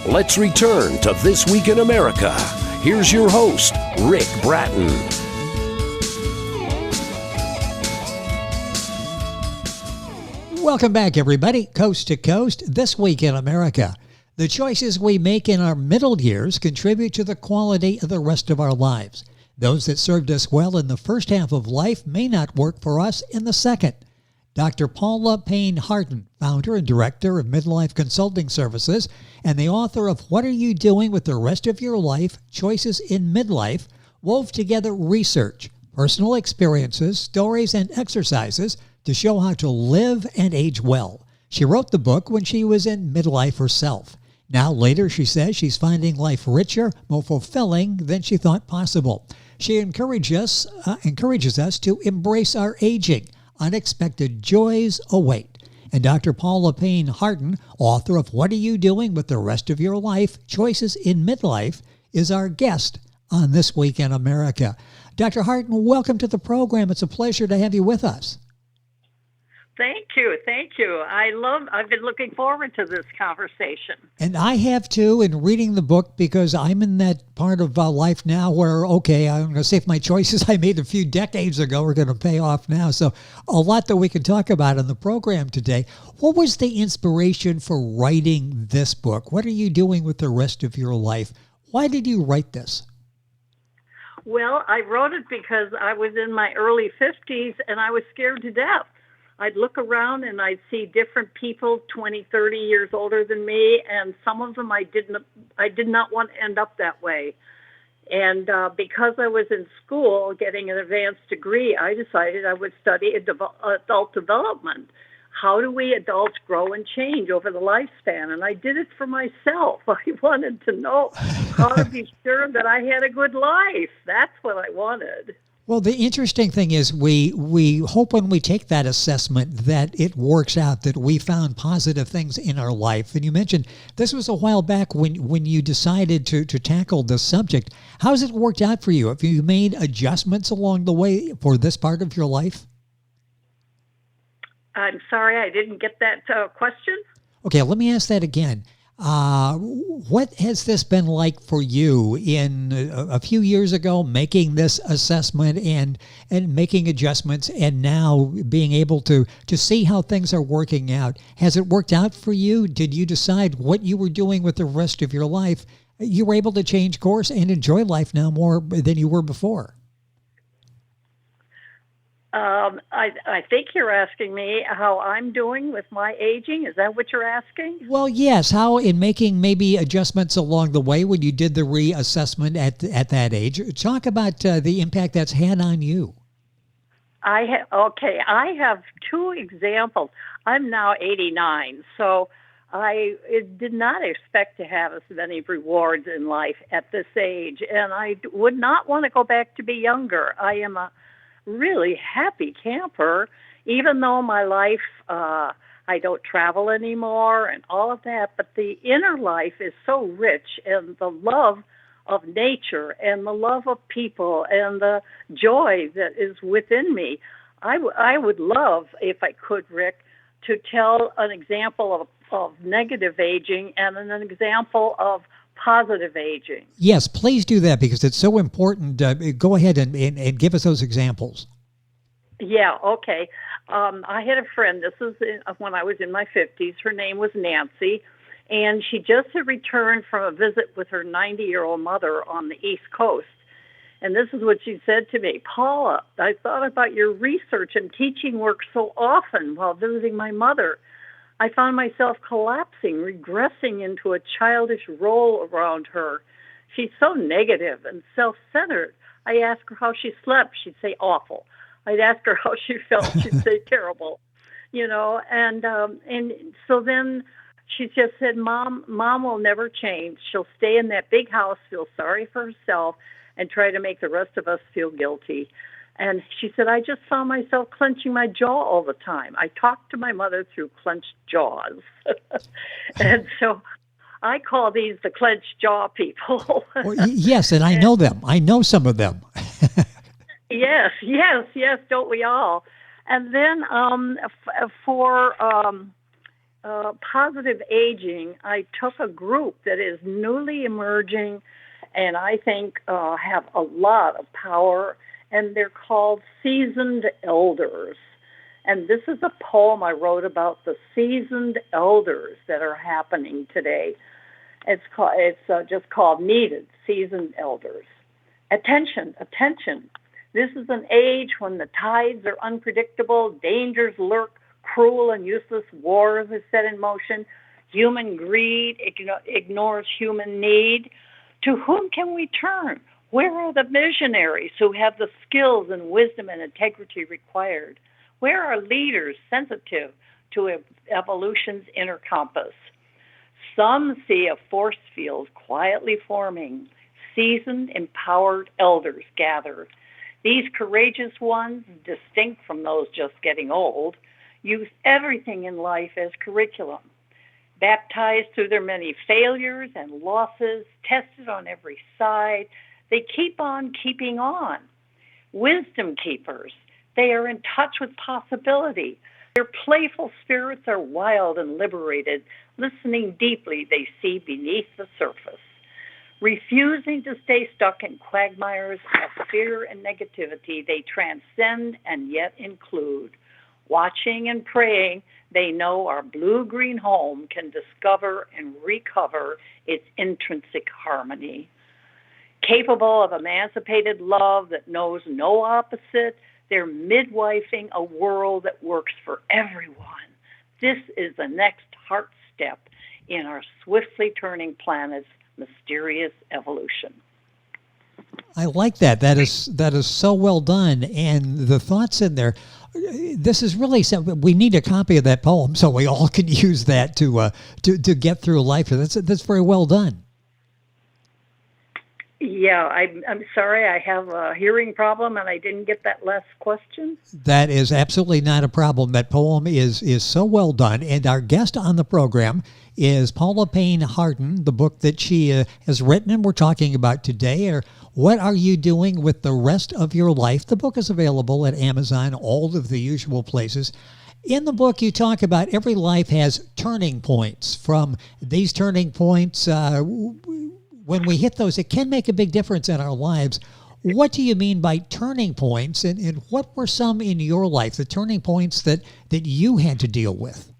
Let's return to This Week in America. Here's your host, Rick Bratton. Welcome back, everybody. Coast to Coast, This Week in America. The choices we make in our middle years contribute to the quality of the rest of our lives. Those that served us well in the first half of life may not work for us in the second. Dr. Paula Payne Hardin, founder and director of Midlife Consulting Services, and the author of What Are You Doing with the Rest of Your Life? Choices in Midlife, wove together research, personal experiences, stories, and exercises to show how to live and age well. She wrote the book when she was in midlife herself. Now later, she says she's finding life richer, more fulfilling than she thought possible. She encourages us to embrace our aging. Unexpected joys await. And Dr. Paula Payne Hardin, author of What Are You Doing with the Rest of Your Life? Choices in Midlife, is our guest on This Week in America. Dr. Hardin, welcome to the program. It's a pleasure to have you with us. Thank you. I've been looking forward to this conversation. And I have too, in reading the book, because I'm in that part of life now where, okay, I'm going to see if my choices I made a few decades ago are going to pay off now. So a lot that we can talk about in the program today. What was the inspiration for writing this book? What are you doing with the rest of your life? Why did you write this? Well, I wrote it because I was in my early 50s and I was scared to death. I'd look around and I'd see different people 20, 30 years older than me, and some of them I did not want to end up that way. And because I was in school getting an advanced degree, I decided I would study adult development. How do we adults grow and change over the lifespan? And I did it for myself. I wanted to know how to be sure that I had a good life. That's what I wanted. Well, the interesting thing is we hope when we take that assessment that it works out, that we found positive things in our life. And you mentioned this was a while back when you decided to tackle this subject. How's it worked out for you? Have you made adjustments along the way for this part of your life? I'm sorry, I didn't get that question. Okay, let me ask that again. What has this been like for you in a few years ago, making this assessment and making adjustments, and now being able to see how things are working out? Has it worked out for you? Did you decide what you were doing with the rest of your life? You were able to change course and enjoy life now more than you were before. I think you're asking me how I'm doing with my aging. Is that what you're asking? Well, yes. How in making maybe adjustments along the way when you did the reassessment at that age. Talk about the impact that's had on you. I have two examples. I'm now 89, so I did not expect to have as many rewards in life at this age, and I would not want to go back to be younger. I am a really happy camper, even though my life, I don't travel anymore and all of that, but the inner life is so rich, and the love of nature and the love of people and the joy that is within me. I would love, if I could, Rick, to tell an example of negative aging and an example of positive aging. Yes, please do that because it's so important. Go ahead and give us those examples. Yeah, okay. I had a friend, this was when I was in my 50s. Her name was Nancy, and she just had returned from a visit with her 90-year-old mother on the East Coast. And this is what she said to me: Paula, I thought about your research and teaching work so often while visiting my mother. I found myself collapsing, regressing into a childish role around her. She's so negative and self-centered. I asked her how she slept. She'd say awful. I'd ask her how she felt. She'd say terrible. And so then she just said, Mom will never change. She'll stay in that big house, feel sorry for herself, and try to make the rest of us feel guilty. And she said, I just saw myself clenching my jaw all the time. I talked to my mother through clenched jaws. And so I call these the clenched jaw people. Well, yes, and I know them. I know some of them. Yes, don't we all? And then positive aging, I took a group that is newly emerging and I think have a lot of power, and they're called seasoned elders. And this is a poem I wrote about the seasoned elders that are happening today. It's just called Needed, Seasoned Elders. Attention, attention. This is an age when the tides are unpredictable, dangers lurk, cruel and useless wars are set in motion, human greed ignores human need. To whom can we turn? Where are the visionaries who have the skills and wisdom and integrity required? Where are leaders sensitive to evolution's inner compass? Some see a force field quietly forming. Seasoned, empowered elders gather. These courageous ones, distinct from those just getting old, use everything in life as curriculum. Baptized through their many failures and losses, tested on every side, they keep on keeping on. Wisdom keepers, they are in touch with possibility. Their playful spirits are wild and liberated. Listening deeply, they see beneath the surface. Refusing to stay stuck in quagmires of fear and negativity, they transcend and yet include. Watching and praying, they know our blue-green home can discover and recover its intrinsic harmony. Capable of emancipated love that knows no opposite, they're midwifing a world that works for everyone. This is the next heart step in our swiftly turning planet's mysterious evolution. I like that. That is so well done, and the thoughts in there. This is really something. We need a copy of that poem so we all can use that to get through life. That's very well done. Yeah, I'm sorry. I have a hearing problem, and I didn't get that last question. That is absolutely not a problem. That poem is so well done. And our guest on the program is Paula Payne Hardin, the book that she has written and we're talking about today. Or What Are You Doing with the Rest of Your Life? The book is available at Amazon, all of the usual places. In the book, you talk about every life has turning points. From these turning points, when we hit those, it can make a big difference in our lives. What do you mean by turning points, and what were some in your life, the turning points that you had to deal with?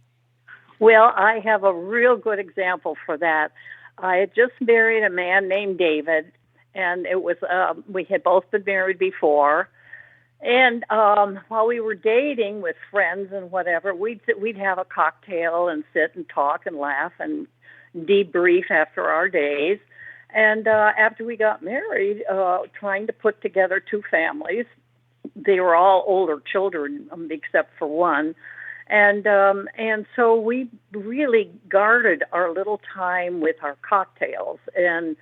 Well, I have a real good example for that. I had just married a man named David, and it was we had both been married before. And while we were dating with friends and whatever, we'd have a cocktail and sit and talk and laugh and debrief after our days. And after we got married, trying to put together two families, they were all older children except for one, and so we really guarded our little time with our cocktails, and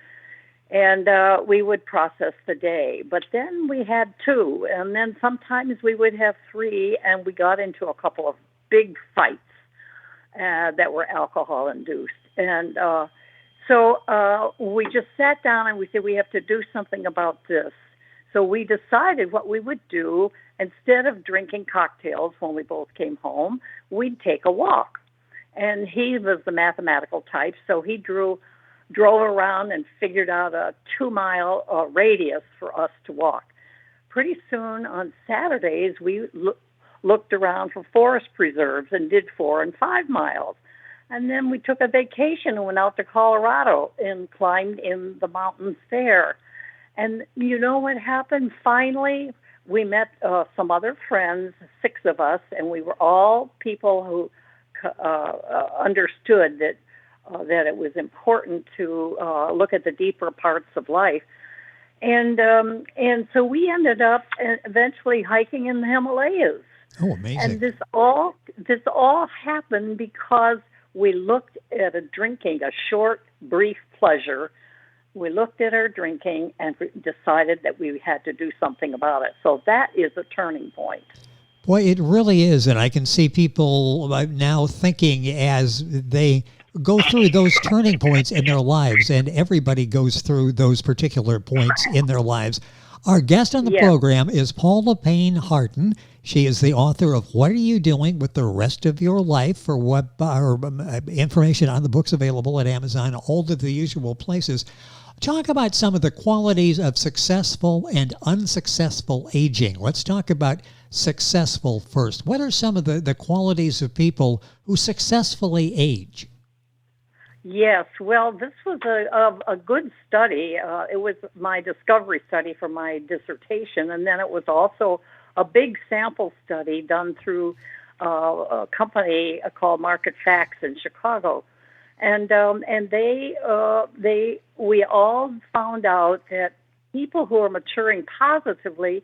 we would process the day. But then we had two, and then sometimes we would have three, and we got into a couple of big fights that were alcohol induced, and. So we just sat down and we said, we have to do something about this. So we decided what we would do. Instead of drinking cocktails when we both came home, we'd take a walk. And he was the mathematical type, so he drove around and figured out a 2-mile radius for us to walk. Pretty soon on Saturdays, we looked around for forest preserves and did 4 and 5 miles. And then we took a vacation and went out to Colorado and climbed in the mountains there. And you know what happened? Finally, we met some other friends, 6 of us, and we were all people who understood that it was important to look at the deeper parts of life. And so we ended up eventually hiking in the Himalayas. Oh, amazing! And this all happened because we looked at a short, brief pleasure. We looked at our drinking and decided that we had to do something about it. So that is a turning point. Boy, it really is. And I can see people now thinking as they go through those turning points in their lives, and everybody goes through those particular points in their lives. Our guest on the Yes. program is Paula Payne Hardin. She is the author of What Are You Doing with the Rest of Your Life? For information on the books available at Amazon, all of the usual places. Talk about some of the qualities of successful and unsuccessful aging. Let's talk about successful first. What are some of the qualities of people who successfully age? Yes, well, this was a good study. It was my discovery study for my dissertation, and then it was also a big sample study done through a company called Market Facts in Chicago, and we all found out that people who are maturing positively,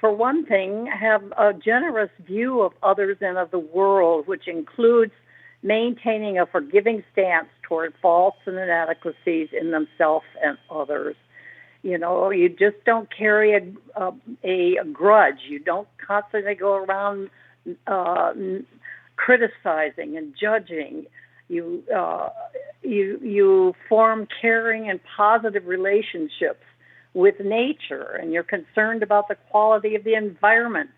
for one thing, have a generous view of others and of the world, which includes maintaining a forgiving stance toward faults and inadequacies in themselves and others. You know, you just don't carry a grudge. You don't constantly go around criticizing and judging. You form caring and positive relationships with nature, and you're concerned about the quality of the environment.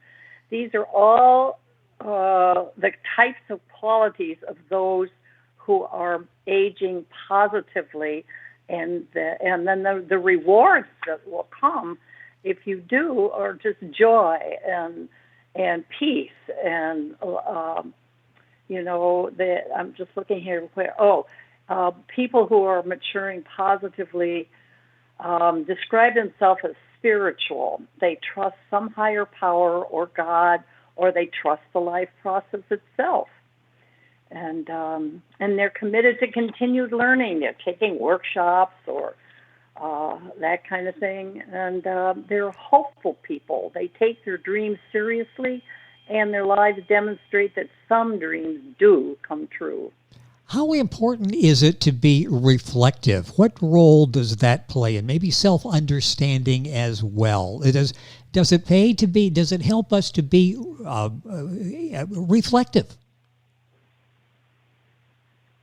These are all the types of qualities of those who are aging positively, and then the rewards that will come if you do are just joy and peace and I'm just looking here. People who are maturing positively describe themselves as spiritual. They trust some higher power or God, or they trust the life process itself. And they're committed to continued learning. They're taking workshops or that kind of thing. And they're hopeful people. They take their dreams seriously, and their lives demonstrate that some dreams do come true. How important is it to be reflective? What role does that play? And maybe self-understanding as well. Does it help us to be reflective?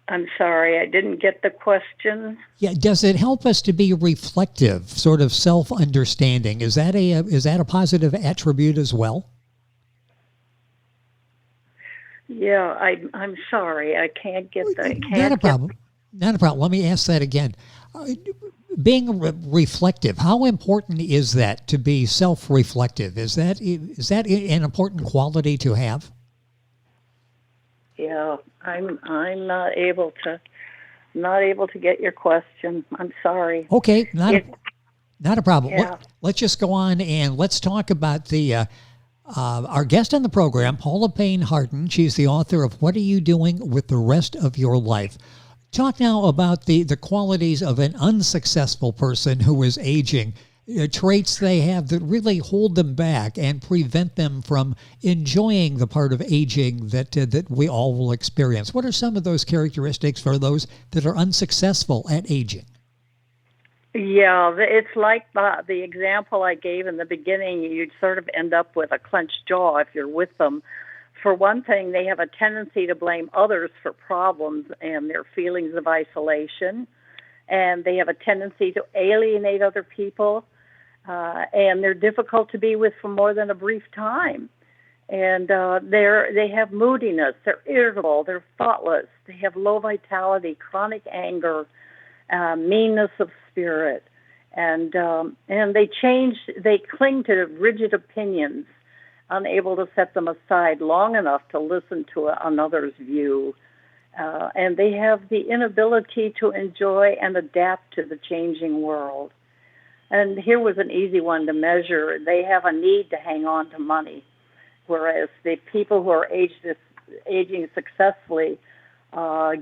I'm sorry, I didn't get the question. Yeah, does it help us to be reflective, sort of self-understanding? Is that a positive attribute as well? Yeah, I'm sorry, I can't get that. Not a problem. Not a problem. Let me ask that again. Being reflective, how important is that to be self-reflective? Is that an important quality to have? Yeah, I'm not able to get your question. I'm sorry. Okay, not a problem. Yeah. Let's just go on and let's talk about the our guest on the program, Paula Payne Hardin. She's the author of What Are You Doing with the Rest of Your Life? Talk now about the qualities of an unsuccessful person who is aging, traits they have that really hold them back and prevent them from enjoying the part of aging that we all will experience. What are some of those characteristics for those that are unsuccessful at aging? Yeah, it's like the example I gave in the beginning. You'd sort of end up with a clenched jaw if you're with them. For one thing, they have a tendency to blame others for problems and their feelings of isolation, and they have a tendency to alienate other people, and they're difficult to be with for more than a brief time. And they have moodiness, they're irritable, they're thoughtless, they have low vitality, chronic anger, meanness of spirit, and they cling to rigid opinions, unable to set them aside long enough to listen to another's view, and they have the inability to enjoy and adapt to the changing world. And here was an easy one to measure. They have a need to hang on to money, whereas the people who are aging successfully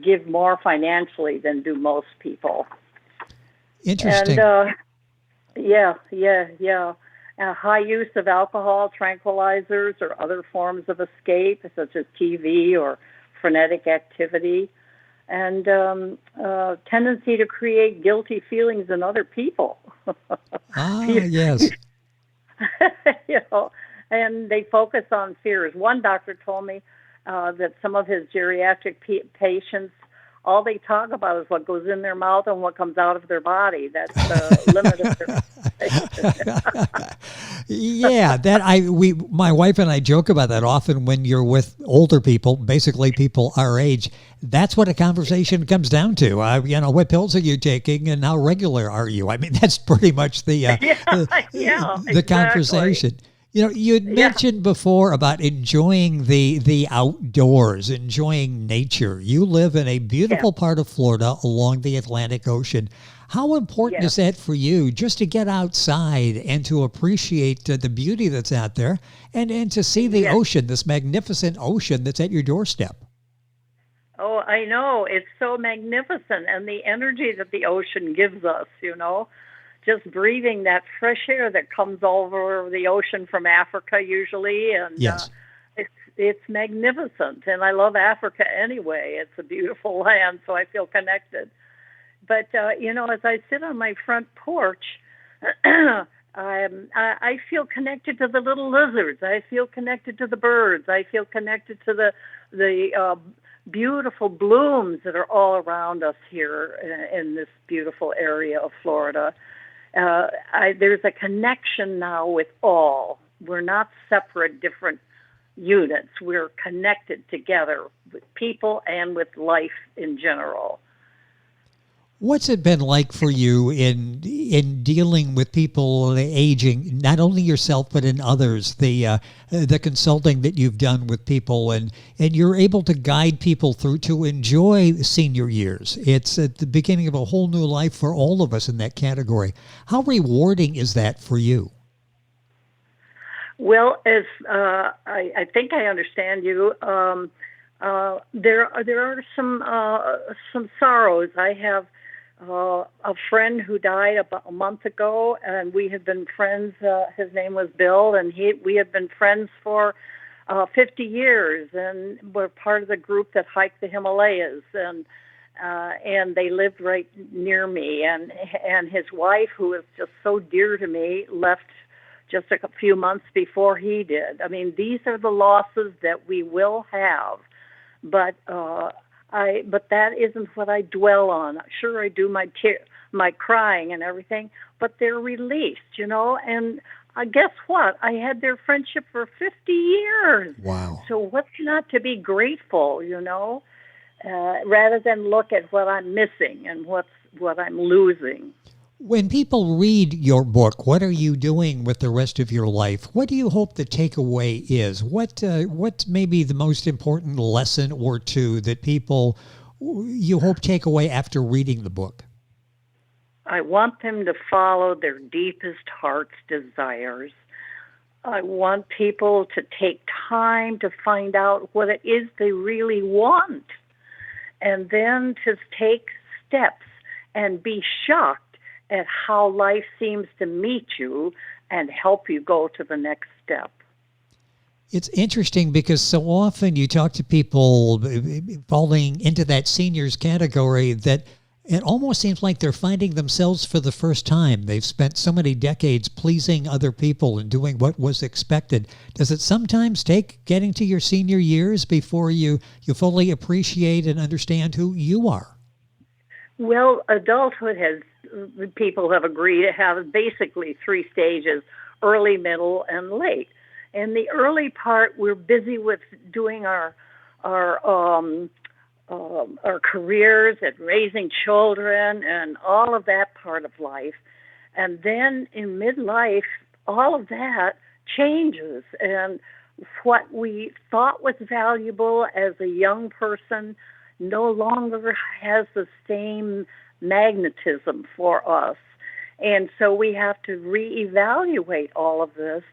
give more financially than do most people. Interesting. And high use of alcohol, tranquilizers, or other forms of escape, such as TV or frenetic activity, and tendency to create guilty feelings in other people. Yes. And they focus on fears. One doctor told me that some of his geriatric patients all they talk about is what goes in their mouth and what comes out of their body. That's the limit of their Yeah, my wife and I joke about that often when you're with older people, basically people our age. That's what a conversation comes down to. What pills are you taking and how regular are you? I mean, that's pretty much the exactly. conversation. You had mentioned before about enjoying the outdoors, enjoying nature. You live in a beautiful part of Florida along the Atlantic Ocean. How important is that for you, just to get outside and to appreciate the beauty that's out there and to see the ocean, this magnificent ocean that's at your doorstep? Oh, I know. It's so magnificent, and the energy that the ocean gives us, just breathing that fresh air that comes over the ocean from Africa usually, and it's magnificent. And I love Africa anyway. It's a beautiful land, so I feel connected. But as I sit on my front porch, I feel connected to the little lizards. I feel connected to the birds. I feel connected to the beautiful blooms that are all around us here in this beautiful area of Florida. There's a connection now with all. We're not separate, different units. We're connected together with people and with life in general. What's it been like for you in dealing with people aging, not only yourself but in others? The consulting that you've done with people, and you're able to guide people through to enjoy senior years. It's at the beginning of a whole new life for all of us in that category. How rewarding is that for you? Well, as I think I understand you, there are some sorrows. I have a friend who died about a month ago, and we had been friends. His name was Bill, and we had been friends for 50 years, and we're part of the group that hiked the Himalayas, and they lived right near me. And his wife, who is just so dear to me, left just a few months before he did. I mean, these are the losses that we will have, but that isn't what I dwell on. Sure, I do my crying and everything, but they're released, and guess what? I had their friendship for 50 years. Wow. So what's not to be grateful, rather than look at what I'm missing and what I'm losing. When people read your book, what are you doing with the rest of your life? What do you hope the takeaway is? What's maybe the most important lesson or two that people you hope take away after reading the book? I want them to follow their deepest heart's desires. I want people to take time to find out what it is they really want, and then to take steps and be shocked at how life seems to meet you and help you go to the next step. It's interesting because so often you talk to people falling into that seniors category that it almost seems like they're finding themselves for the first time. They've spent so many decades pleasing other people and doing what was expected. Does it sometimes take getting to your senior years before you fully appreciate and understand who you are? Well, adulthood people have agreed to have basically 3 stages: early, middle, and late. In the early part, we're busy with doing our careers and raising children and all of that part of life. And then in midlife, all of that changes, and what we thought was valuable as a young person no longer has the same magnetism for us. And so we have to reevaluate all of this.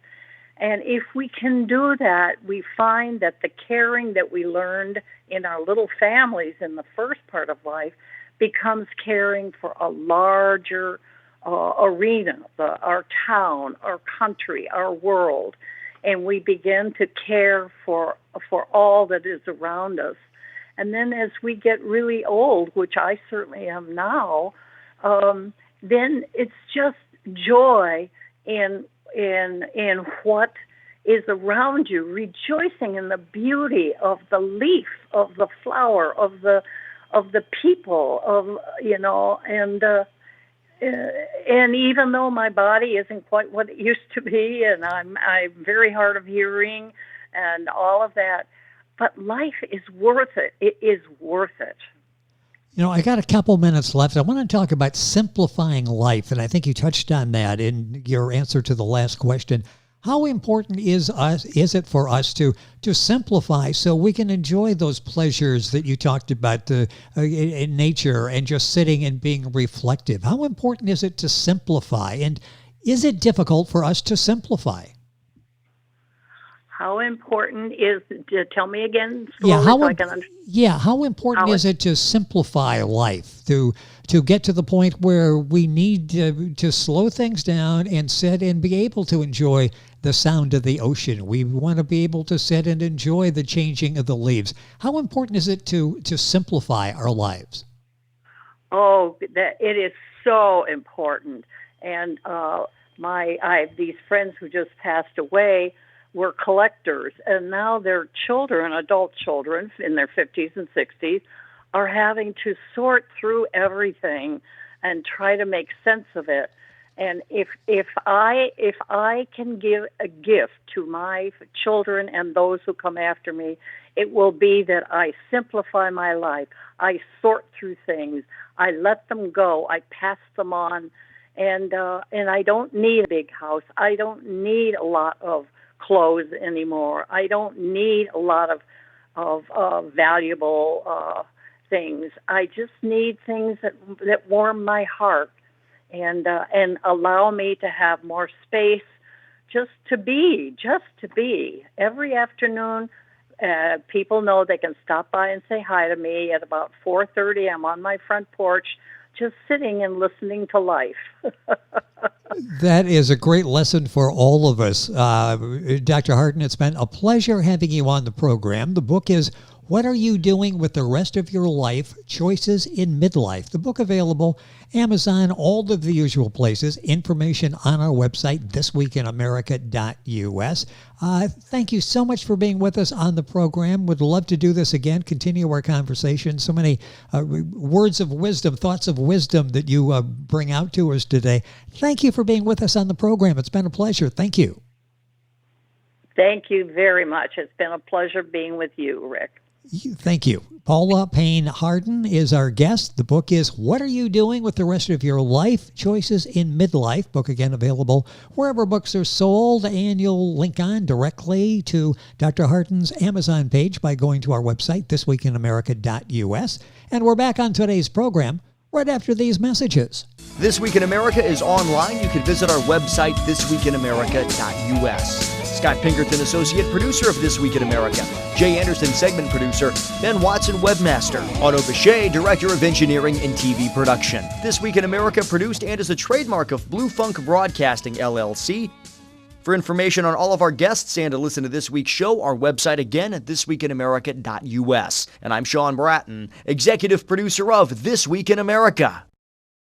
And if we can do that, we find that the caring that we learned in our little families in the first part of life becomes caring for a larger arena, our town, our country, our world. And we begin to care for all that is around us. And then as we get really old, which I certainly am now, then it's just joy in what is around you, rejoicing in the beauty of the leaf, of the flower, of the the people and even though my body isn't quite what it used to be, and I'm very hard of hearing and all of that, but life is worth it. It is worth it. I got a couple minutes left. I want to talk about simplifying life, and I think you touched on that in your answer to the last question. How important is it for us to simplify so we can enjoy those pleasures that you talked about in nature and just sitting and being reflective? How important is it to simplify? And is it difficult for us to simplify? How important is tell me again slowly so I can understand. Yeah, how important is it to simplify life, to get to the point where we need to slow things down and sit and be able to enjoy the sound of the ocean? We want to be able to sit and enjoy the changing of the leaves. How important is it to simplify our lives? Oh, it is so important. And I have these friends who just passed away were collectors, and now their children, adult children in their 50s and 60s, are having to sort through everything and try to make sense of it. And if I can give a gift to my children and those who come after me, it will be that I simplify my life. I sort through things. I let them go. I pass them on, and I don't need a big house. I don't need a lot of clothes anymore. I don't need a lot of valuable things. I just need things that warm my heart and allow me to have more space just to be. Every afternoon, people know they can stop by and say hi to me. At about 4:30, I'm on my front porch just sitting and listening to life. That is a great lesson for all of us. Dr. Hardin, it's been a pleasure having you on the program. The book is What Are You Doing with the Rest of Your Life? Choices in Midlife. The book available Amazon, all of the usual places. Information on our website, thisweekinamerica.us. Thank you so much for being with us on the program. Would love to do this again, continue our conversation. So many words of wisdom, thoughts of wisdom that you bring out to us today. Thank you for being with us on the program. It's been a pleasure. Thank you. Thank you very much. It's been a pleasure being with you, Rick. Thank you. Paula Payne Hardin is our guest. The book is What Are You Doing with the Rest of Your Life? Choices in Midlife. Book again available wherever books are sold, and you'll link on directly to Dr. Hardin's Amazon page by going to our website, thisweekinamerica.us. And we're back on today's program right after these messages. This Week in America is online. You can visit our website, thisweekinamerica.us. Scott Pinkerton, Associate Producer of This Week in America. Jay Anderson, Segment Producer. Ben Watson, Webmaster. Otto Bechet, Director of Engineering and TV Production. This Week in America produced and is a trademark of Blue Funk Broadcasting, LLC. For information on all of our guests and to listen to this week's show, our website again at thisweekinamerica.us. And I'm Sean Bratton, Executive Producer of This Week in America.